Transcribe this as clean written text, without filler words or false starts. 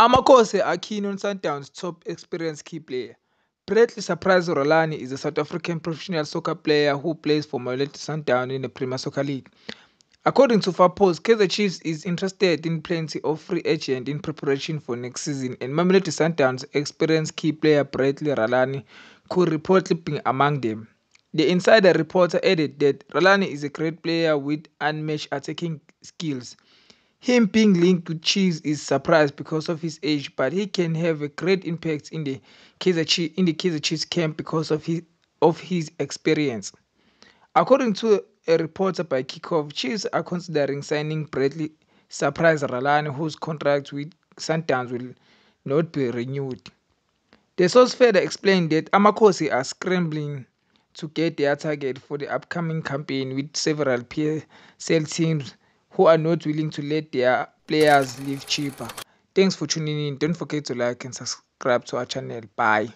Amakhosi are keen on Sundowns' top experienced key player. Bradley Surprise Rolani is a South African professional soccer player who plays for Mamelodi Sundowns in the Premier Soccer League. According to Fapos, Kaizer Chiefs is interested in plenty of free agent in preparation for next season, and Mamelodi Sundowns' experienced key player Bradley Rolani could reportedly be among them. The insider reporter added that Rolani is a great player with unmatched attacking skills. Him being linked to Chiefs is surprised because of his age, but he can have a great impact in the Kaizer Chiefs camp because of his experience. According to a reporter by Kickoff, Chiefs are considering signing Bradley Surprise Ralani, whose contract with Sundowns will not be renewed. The source further explained that Amakhosi are scrambling to get their target for the upcoming campaign, with several PSL teams who are not willing to let their players leave cheaper. Thanks for tuning in. Don't forget to like and subscribe to our channel. Bye.